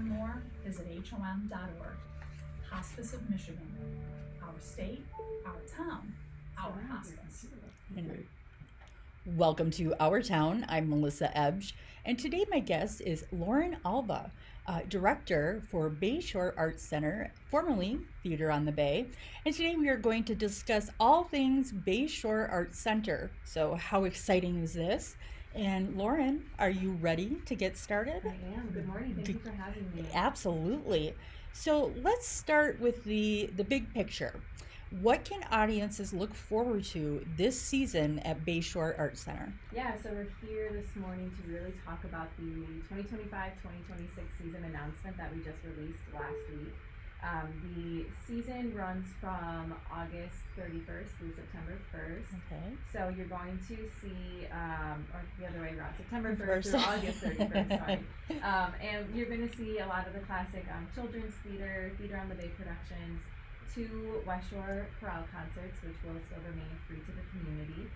learn more, visit HOM.org. Hospice of Michigan. Our state, our town, our hospice. Welcome to Our Town. I'm Melissa Ebge, and today my guest is Lauren Alva, director for Bayshore Arts Center, formerly Theater on the Bay. And today we are going to discuss all things Bayshore Arts Center. So how exciting is this? And Lauren, are you ready to get started? I am. Good morning. Thank you for having me. Absolutely. So let's start with the big picture. What can audiences look forward to this season at Bayshore Arts Center? Yeah, so we're here this morning to really talk about the 2025-2026 season announcement that we just released last week. The season runs from August 31st through September 1st. Okay. So you're going to see, or the other way around, September 1st through August 31st, sorry. And you're going to see a lot of the classic children's theater on the Bay productions, 2 West Shore chorale concerts, which will still remain free to the community.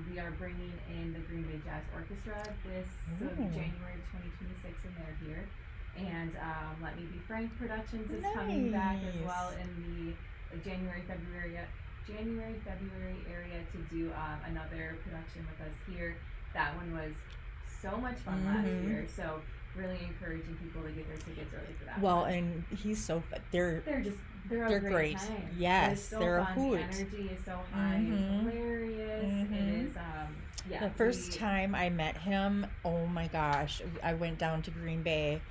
We are bringing in the Green Bay Jazz Orchestra so January 2026 when they're here. And Let Me Be Frank Productions is coming back as well in the January, February area to do another production with us here. That one was so much fun last year. So really encouraging people to get their tickets early for that. Well, one. and he's so fun. They're a great. Time. Yes, they're a fun. hoot. The energy is so high. It's hilarious. It is. The first time I met him, oh my gosh, I went down to Green Bay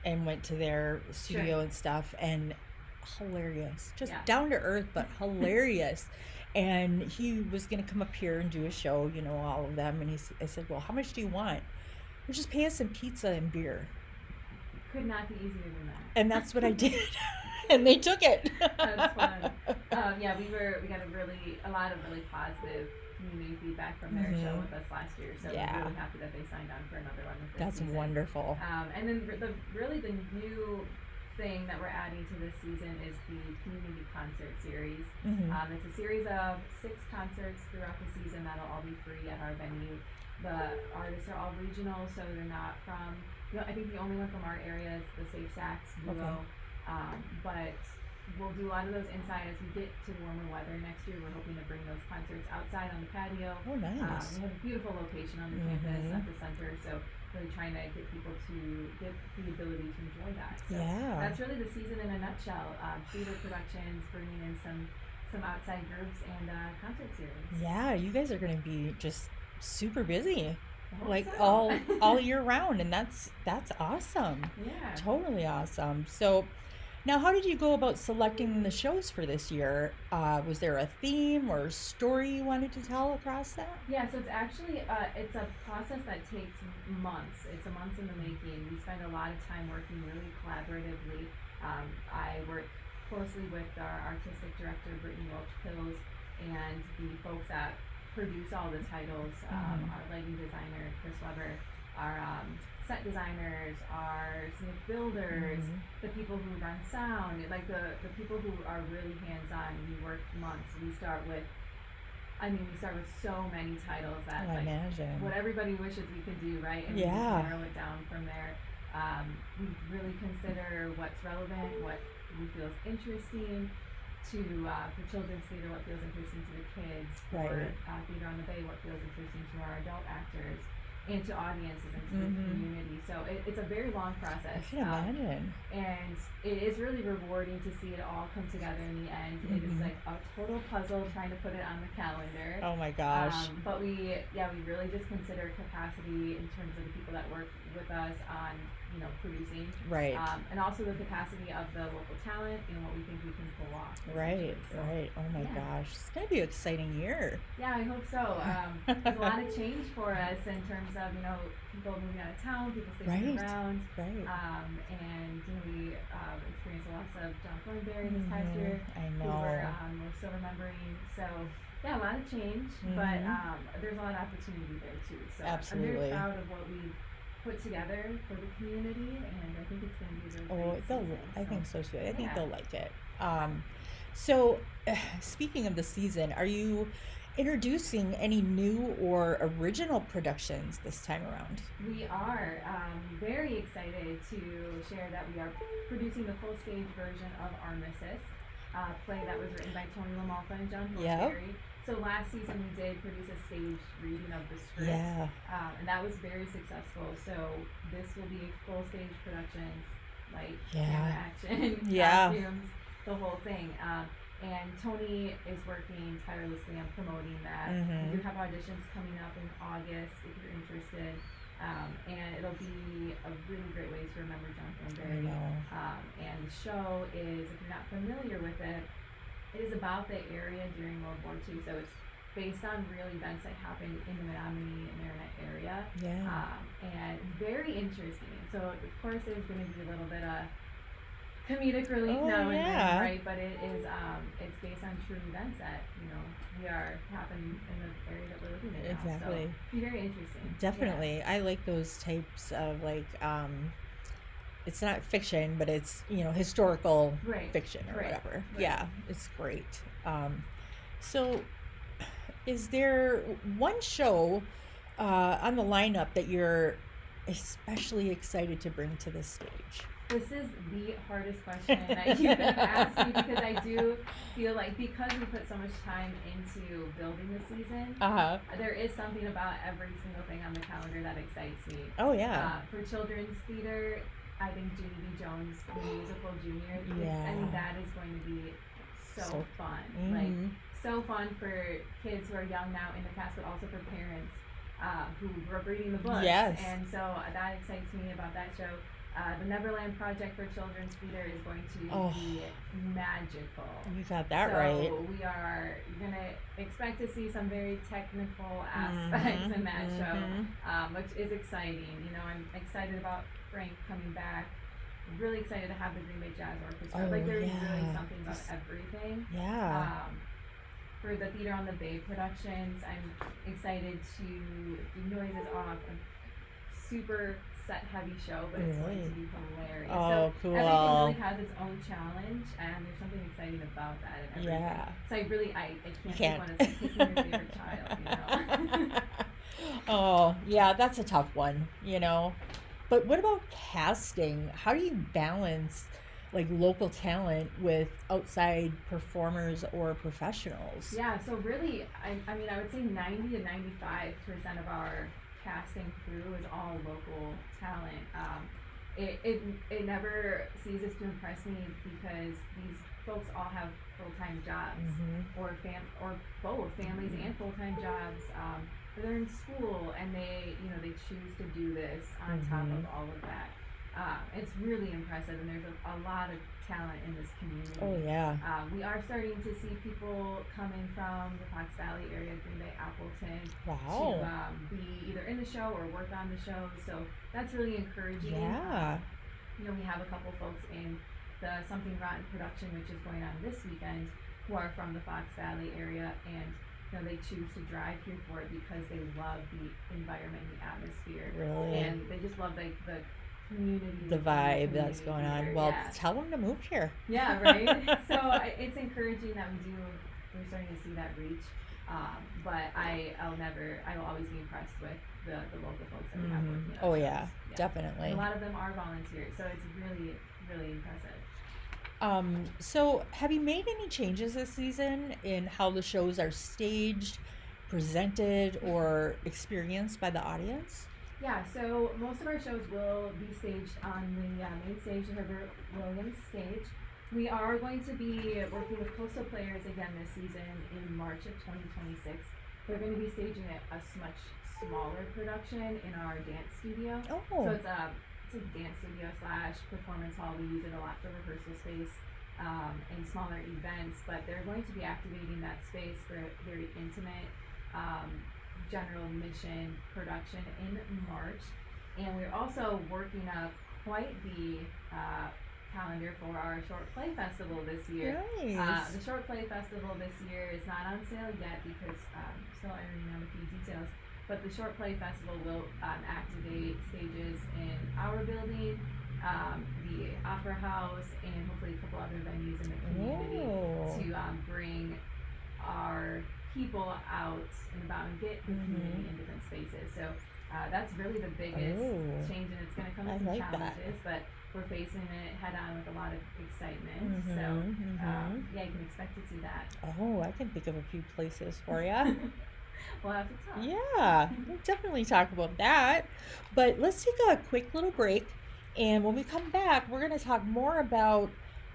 and went to their studio and stuff, and hilarious, just down to earth, but hilarious. And he was going to come up here and do a show, all of them. And I said, well, how much do you want? Well, just pay us some pizza and beer. Could not be easier than that. And that's what I did. And they took it. That's fun. We got a lot of really positive community feedback from their show with us last year. So we're really happy that they signed on for another one with this That's season. Wonderful. And then the new thing that we're adding to this season is the community concert series. It's a series of 6 concerts throughout the season that'll all be free at our venue. The artists are all regional, so they're not from. I think the only one from our area is the Safe Sax duo. But we'll do a lot of those inside as we get to warmer weather next year. We're hoping to bring those concerts outside on the patio. Oh, nice. We have a beautiful location on the campus at the center, so really trying to get people to get the ability to enjoy that. So that's really the season in a nutshell. Theater productions, bringing in some outside groups and concert series. Yeah, you guys are going to be just super busy. Like so. all year round, and that's awesome. Yeah, totally awesome. So now, how did you go about selecting the shows for this year? Was there a theme or story you wanted to tell across that? Yeah, so it's actually it's a process that takes months. It's a months in the making. We spend a lot of time working really collaboratively. I work closely with our artistic director Brittany Welch-Pills and the folks that produce all the titles, our lighting designer Chris Weber, our set designers, our scenic builders, the people who run sound, like the people who are really hands-on. We work months. We start with so many titles that imagine what everybody wishes we could do, right? And we just narrow it down from there. We really consider what's relevant, what we feel is interesting for children's theater, what feels interesting to the kids, for Theater on the Bay, what feels interesting to our adult actors, and to audiences and to the community. So it's a very long process. I can imagine. And it is really rewarding to see it all come together in the end. It is like a total puzzle trying to put it on the calendar. Oh my gosh. But we really just consider capacity in terms of the people that work with us on producing, right, and also the capacity of the local talent and what we think we can pull off. Right. Oh my gosh, it's gonna be an exciting year. Yeah, I hope so. There's a lot of change for us in terms of people moving out of town, people staying around, and we experienced the loss of John Thornberry this past year. I know. Who we're still remembering. So yeah, a lot of change, but there's a lot of opportunity there too. So absolutely, I'm very proud of what we've put together for the community, and I think it's going to be really great. I think so too. I think they'll like it. So speaking of the season, are you introducing any new or original productions this time around? We are very excited to share that we are producing the full stage version of Armistice, a play that was written by Tony LaMalfa and John Horseberry. So last season we did produce a staged reading of the script, and that was very successful. So this will be full stage productions, like camera action, costumes, the whole thing. And Tony is working tirelessly on promoting that. We do have auditions coming up in August if you're interested. And it'll be a really great way to remember John Thornberry. And the show is, if you're not familiar with it, it is about the area during World War II. So it's based on real events that happened in the Menominee and Marinette area. And very interesting. So of course there's going to be a little bit of comedic relief now and then, right? But it is it's based on true events that we are happen in the area that we're looking at now. So it'll be very interesting. Definitely, I like those types of it's not fiction, but it's historical fiction or whatever. Yeah, it's great. So, is there one show on the lineup that you're especially excited to bring to the stage? This is the hardest question that you could have asked me, because I do feel like, because we put so much time into building the season, there is something about every single thing on the calendar that excites me. For children's theater, I think Junie B. Jones, the musical Junior, I mean, that is going to be so fun. Like, so fun for kids who are young now in the cast, but also for parents who grew up reading the books. And so that excites me about that show. The Neverland Project for Children's Theater is going to be magical. You got that right. So we are going to expect to see some very technical aspects in that show, which is exciting. I'm excited about Frank coming back. I'm really excited to have the Green Bay Jazz Orchestra. There's really something about everything. For the Theater on the Bay productions, I'm excited to do Noises Off. Super set heavy show, but it's going to be hilarious. Cool. Everything really has its own challenge, and there's something exciting about that and everything. So I can't pick one. It's like picking your favorite child, that's a tough one, But what about casting? How do you balance local talent with outside performers or professionals? So really, I mean, I would say 90 to 95% of our casting crew is all local talent. It never ceases to impress me, because these folks all have full-time jobs, or both families and full-time jobs. They're in school and they choose to do this on top of all of that. It's really impressive, and there's a lot of talent in this community. We are starting to see people coming from the Fox Valley area, Green Bay, Appleton, to be either in the show or work on the show. So that's really encouraging. We have a couple folks in the Something Rotten production, which is going on this weekend, who are from the Fox Valley area, and they choose to drive here for it because they love the environment, the atmosphere, and they just love the community, the vibe that's going on. Well, tell them to move here. Right. So it's encouraging that we're starting to see that reach. But I will always be impressed with the local folks that we have working on shows. Definitely. And a lot of them are volunteers, so it's really, really impressive. So have you made any changes this season in how the shows are staged, presented, or experienced by the audience? So most of our shows will be staged on the main stage, the Herbert Williams stage. We are going to be working with Coastal Players again this season in March of 2026. They're going to be staging a much smaller production in our dance studio. So it's a dance studio / performance hall. We use it a lot for rehearsal space and smaller events, but they're going to be activating that space for a very intimate general admission production in March. And we're also working up quite the calendar for our Short Play Festival this year. The Short Play Festival this year is not on sale yet because still ironing out a few details, but the Short Play Festival will activate stages in our building, the Opera House, and hopefully a couple other venues in the community to bring our people out and about and get the community in different spaces. So that's really the biggest change, and it's going to come with some challenges, but we're facing it head on with a lot of excitement. So yeah, you can expect to see that. Oh, I can think of a few places for you. We'll have to talk. Yeah, we'll definitely talk about that. But let's take a quick little break. And when we come back, we're going to talk more about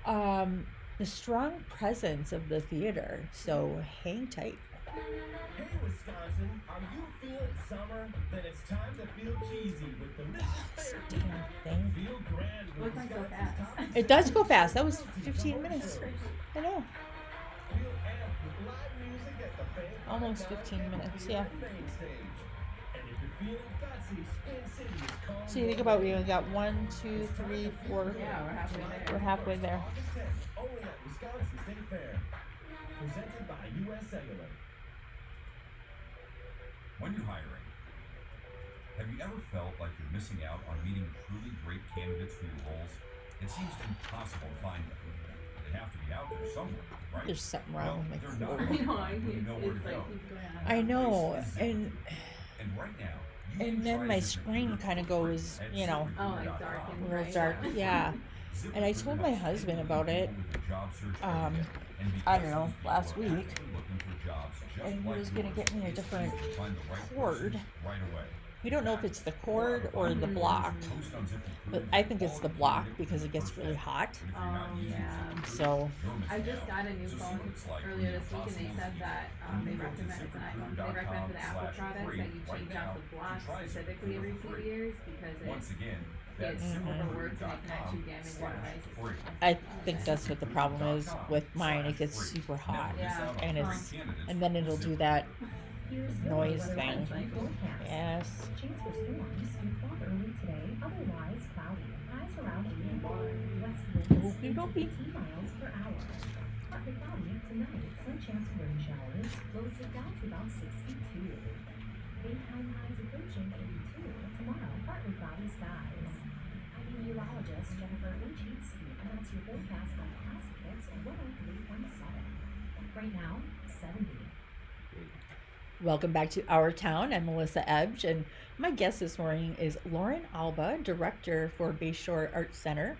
the strong presence of the theater. So hang tight. Hey, Wisconsin, are you feeling summer? Then it's time to feel cheesy with the Damn thing. Feel grand with Looks like so fast. It does go fast. That was 15 minutes. I know. Feel amped with live music at the Bank Almost 15 minutes, yeah. Main stage. And if you're feeling gutsy, Spin City is calling. So you think about we got 1, 2, 3, 4. Yeah, we're halfway there. We're halfway there. August 10th, only at Wisconsin State Fair. Presented by U.S. Cellular. When you're hiring, have you ever felt like you're missing out on meeting truly great candidates for your roles? It seems impossible to find them. They have to be out there somewhere, right? There's something wrong with they're my not. phone. You know where to go. I know, and right now, you and can then try my ZipRecruiter screen for kind of free goes, at you know, Oh, like dark and real gray. dark. Yeah. And I told my husband about it, I don't know, last week, and he was going to get me a different cord. We don't know if it's the cord or the block, but I think it's the block because it gets really hot. Yeah. So I just got a new phone earlier this week, and they said that they recommend, it's an iPhone, they recommend for the Apple products that you change out the block specifically every few years because it gets overworked and it can actually damage your device. I think that's what the problem is with mine. It gets super hot, Yeah. and then it'll do that Here's noise your thing. forecast. Yes. Chance for storms and fog early today, otherwise cloudy. Highs around 81. West winds Okie dokie. 15 miles per hour. Partly cloudy tonight. Some chance of rain showers. Lows it down to about 62. Daytime highs approaching 82. Tomorrow, partly cloudy skies. I'm meteorologist Jennifer H. and that's your forecast on Classic Hits 103.7. Right now, 70. Welcome back to Our Town. I'm Melissa Ebge, and my guest this morning is Lauren Alba, Director for Bayshore Arts Center,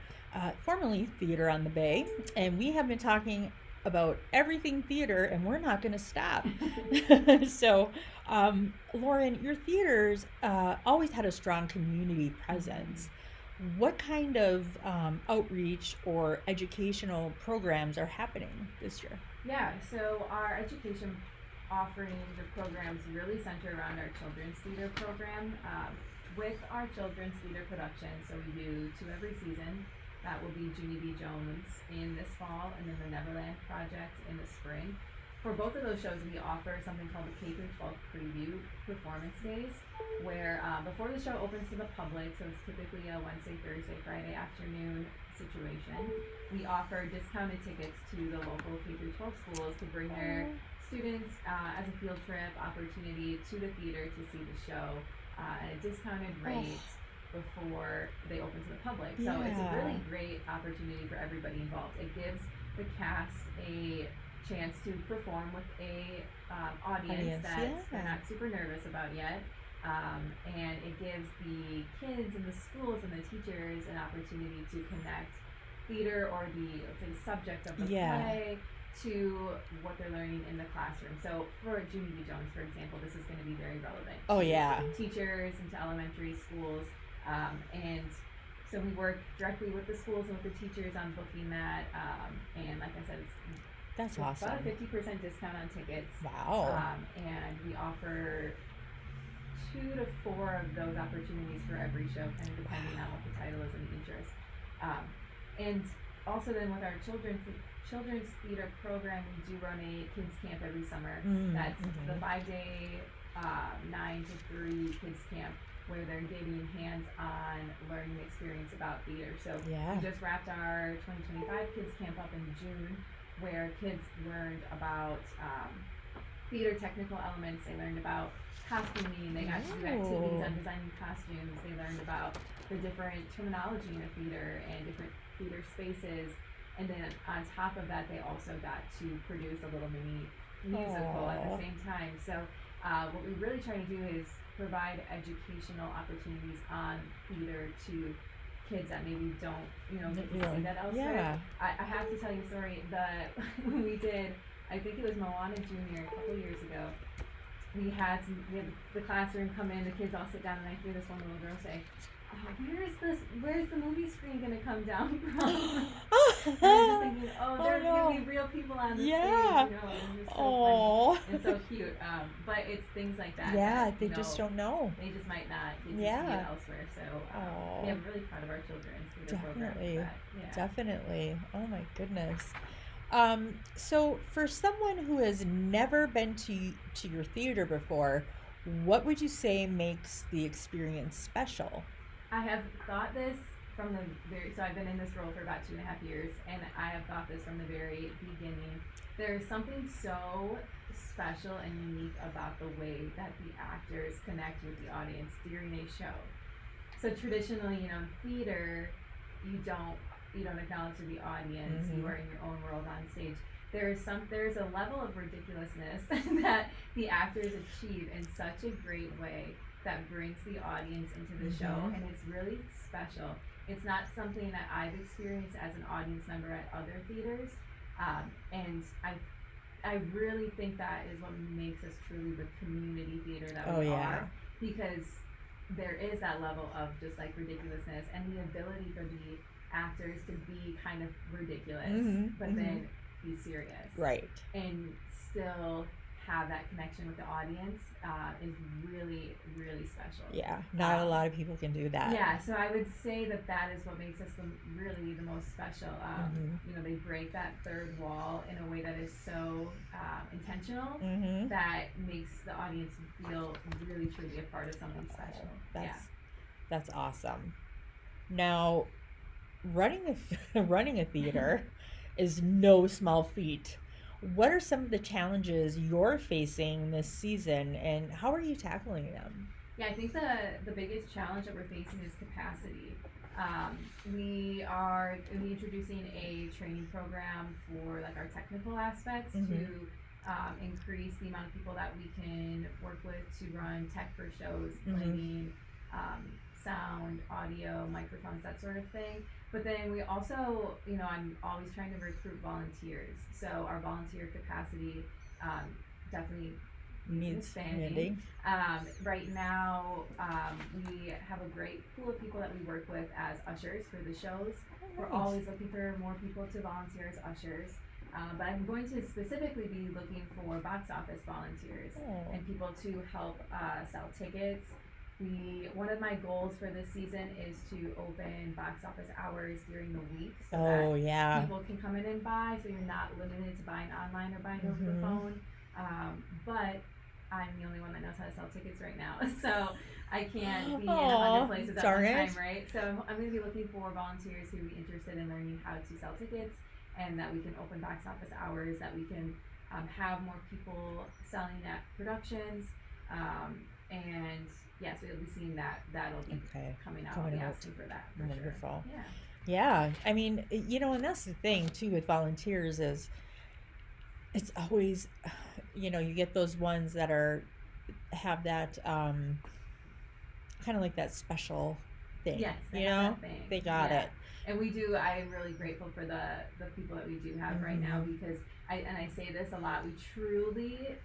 formerly Theater on the Bay. And we have been talking about everything theater, and we're not going to stop. So, Lauren, your theaters always had a strong community presence. What kind of outreach or educational programs are happening this year? Yeah, so our education offerings or programs really center around our children's theater program with our children's theater production. So we do 2 every season. That will be Junie B. Jones in this fall, and then the Neverland Project in the spring. For both of those shows, we offer something called the K-12 Preview Performance Days, where before the show opens to the public, so it's typically a Wednesday, Thursday, Friday afternoon situation, we offer discounted tickets to the local K-12 schools to bring their students as a field trip opportunity to the theater to see the show at a discounted rate before they open to the public. So it's a really great opportunity for everybody involved. It gives the cast a chance to perform with a audience that they're not super nervous about yet. And it gives the kids and the schools and the teachers an opportunity to connect theater or the, let's say, subject of the play to what they're learning in the classroom. So for Junie B. Jones, for example, this is going to be very relevant. Oh, yeah. Teachers into elementary schools. And so we work directly with the schools and with the teachers on booking that. And like I said, That's awesome. About a 50% discount on tickets. Wow. And we offer 2 to 4 of those opportunities for every show, kind of depending on what the title is and the interest. And also then with our children's theater program, we do run a kids camp every summer. That's the 5-day 9 to 3 kids camp, where they're getting hands-on learning experience about theater. So we just wrapped our 2025 kids camp up in June, where kids learned about theater technical elements. They learned about costuming. They got to do activities on designing costumes. They learned about the different terminology in a theater and different theater spaces. And then on top of that, they also got to produce a little mini musical at Aw. the same time. So what we really try to do is provide educational opportunities on theater to kids that maybe don't, get to see that elsewhere. Yeah. I have to tell you a story. When we did, I think it was Moana Junior a couple years ago. We had the classroom come in, the kids all sit down, and I hear this one little girl say, where's the movie screen gonna come down from? And I'm just thinking, there's gonna be real people on the Yeah. stage, and it's so Oh. funny and so cute. But it's things like that. Yeah, that, they just don't know. They just might not get to see Yeah. it elsewhere. So Aw. I'm really proud of our children's theater program. Definitely. For that. Yeah. Definitely. Oh my goodness. So for someone who has never been to your theater before, what would you say makes the experience special? I have thought this from the so I've been in this role for about 2.5 years, and I have thought this from the very beginning. There's something so special and unique about the way that the actors connect with the audience during a show. So traditionally, in theater, you don't acknowledge the audience. Mhm. You are in your own world on stage. There's a level of ridiculousness that the actors achieve in such a great way that brings the audience into the show, Mhm. and it's really special. It's not something that I've experienced as an audience member at other theaters, and I really think that is what makes us truly the community theater that we are, because there is that level of just like ridiculousness and the ability for the actors to be kind of ridiculous, Mhm, but mhm. then be serious, Right. and still have that connection with the audience is really, really special. Yeah. Not a lot of people can do that. Yeah, so I would say that is what makes us really the most special. They break that third wall in a way that is so intentional Mhm. that makes the audience feel really truly a part of something special. That's awesome. Now, running a theater is no small feat. What are some of the challenges you're facing this season, and how are you tackling them? Yeah, I think the biggest challenge that we're facing is capacity. We are going to be introducing a training program for like our technical aspects to increase the amount of people that we can work with to run tech for shows, lighting, sound, audio, microphones, that sort of thing. But then we also, I'm always trying to recruit volunteers. So our volunteer capacity definitely needs expanding. Right now, we have a great pool of people that we work with as ushers for the shows. We're always looking for more people to volunteer as ushers. But I'm going to specifically be looking for box office volunteers and people to help sell tickets. One of my goals for this season is to open box office hours during the week so that people can come in and buy, so you're not limited to buying online or buying over the phone. But I'm the only one that knows how to sell tickets right now, so I can't be in 100 places at one time, right? So I'm going to be looking for volunteers who would be interested in learning how to sell tickets, and that we can open box office hours, that we can have more people selling at productions, and yeah, so you'll be seeing that'll be coming out. I'll be asking for that for Wonderful. sure. Yeah. I mean, and that's the thing too with volunteers is it's always, you get those ones that have that kind of like that special thing. Yes, they got it. And we do. I am really grateful for the people that we do have right now, because I say this a lot. We truly,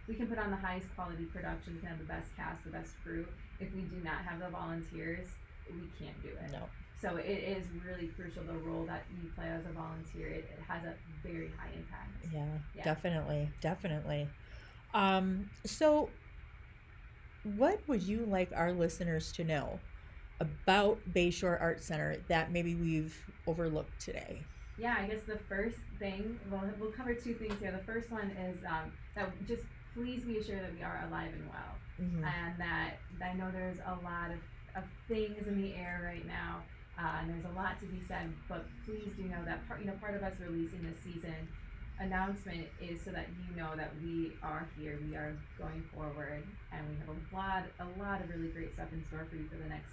we can put on the highest quality production, we can have the best cast, the best crew. If we do not have the volunteers, we can't do it. No. So it is really crucial, the role that you play as a volunteer. It has a very high impact. Yeah. Definitely. So what would you like our listeners to know about Bayshore Art Center that maybe we've overlooked today? Yeah, I guess the first thing, we'll cover two things here. The first one is that just please be assured that we are alive and well. And that I know there's a lot of things in the air right now, and there's a lot to be said, but please do know that part of us releasing this season announcement is so that you know that we are here, we are going forward, and we have a lot of really great stuff in store for you for the next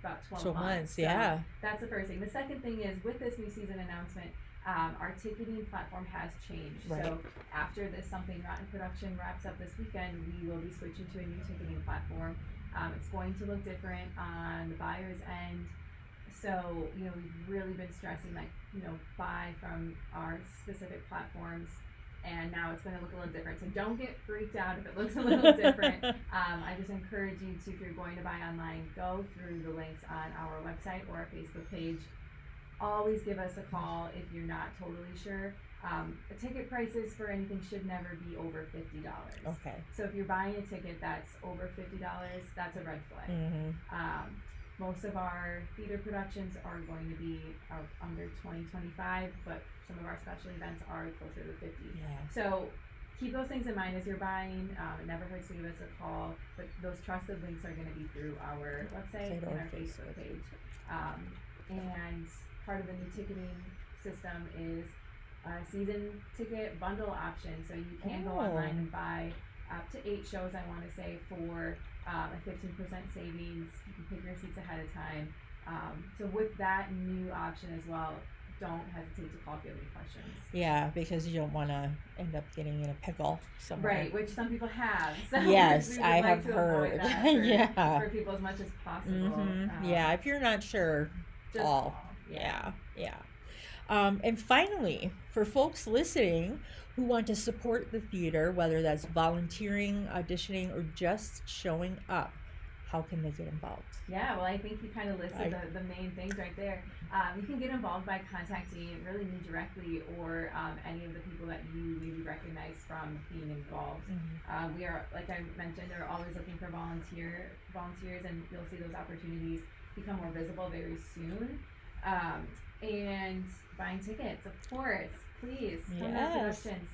about 12 months. Yeah. So that's the first thing. The second thing is, with this new season announcement, our ticketing platform has changed. Right. So after this Something Rotten production wraps up this weekend, we will be switching to a new ticketing platform. It's going to look different on the buyer's end. So, you know, we've really been stressing, like, you know, buy from our specific platforms, and now it's going to look a little different. So don't get freaked out if it looks a little different. I just encourage you to, if you're going to buy online, go through the links on our website or our Facebook page. Always give us a call if you're not totally sure. Ticket prices for anything should never be over $50. Okay. So if you're buying a ticket that's over $50, that's a red flag. Mm-hmm. Most of our theater productions are going to be under 20-25, but some of our special events are closer to 50. Yeah. So keep those things in mind as you're buying. It never hurts to give us a call, but those trusted links are going to be through our website and our Facebook page. And part of the new ticketing system is a season ticket bundle option. So you can go online and buy up to 8 shows, I want to say, for a 15% savings. You can pick your seats ahead of time. So with that new option as well, don't hesitate to call if you have any questions. Yeah, because you don't want to end up getting in a pickle somewhere. Right, which some people have. So yes, we I would have like to heard. avoid that for, yeah. for people as much as possible. Mm-hmm. Yeah, if you're not sure, just call. Yeah. And finally, for folks listening who want to support the theater, whether that's volunteering, auditioning, or just showing up, how can they get involved? Yeah, well, I think you kind of listed the main things right there. You can get involved by contacting really me directly or any of the people that you maybe recognize from being involved. Mm-hmm. We are, like I mentioned, they're always looking for volunteers, and you'll see those opportunities become more visible very soon. And buying tickets, of course, please come to our productions.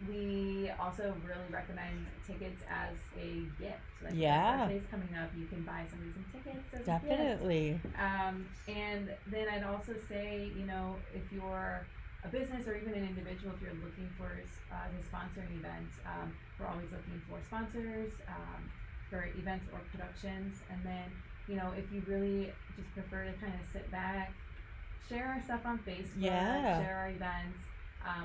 We also really recommend tickets as a gift. Like if your birthday's coming up, you can buy somebody some tickets as Definitely. a gift. And then I'd also say, you know, if you're a business or even an individual, if you're looking for to sponsor an event, we're always looking for sponsors for events or productions. And then, you know, if you really just prefer to kind of sit back, share our stuff on Facebook, share our events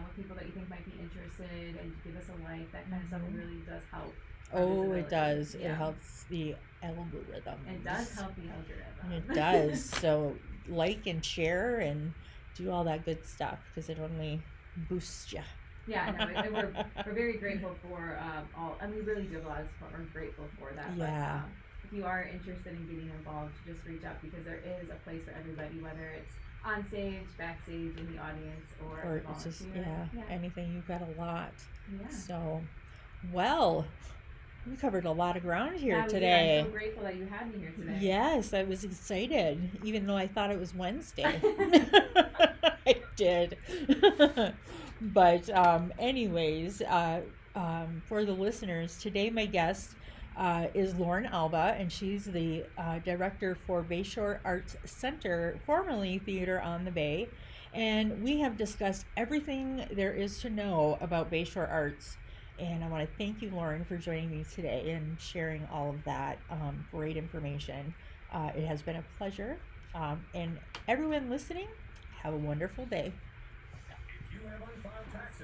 with people that you think might be interested, and give us a like. That kind of stuff really does help. Oh, it does. Yeah. It helps the algorithm. It does help the algorithm. It does. So like and share and do all that good stuff, because it only boosts you. Yeah, no, we're very grateful for all, and we really do have a lot of support. We're grateful for that. Yeah. But, if you are interested in getting involved, just reach out, because there is a place for everybody, whether it's on stage, backstage, in the audience, or it's just yeah, anything. You've got a lot. Yeah. So, well, we covered a lot of ground here today. I'm so grateful that you had me here today. Yes, I was excited, even though I thought it was Wednesday. I did. But anyways, for the listeners, today my guest is Lauren Alba, and she's the director for Bayshore Arts Center, formerly Theater on the Bay. And we have discussed everything there is to know about Bayshore Arts. And I want to thank you, Lauren, for joining me today and sharing all of that great information. It has been a pleasure. And everyone listening, have a wonderful day. If you have unfiled taxes.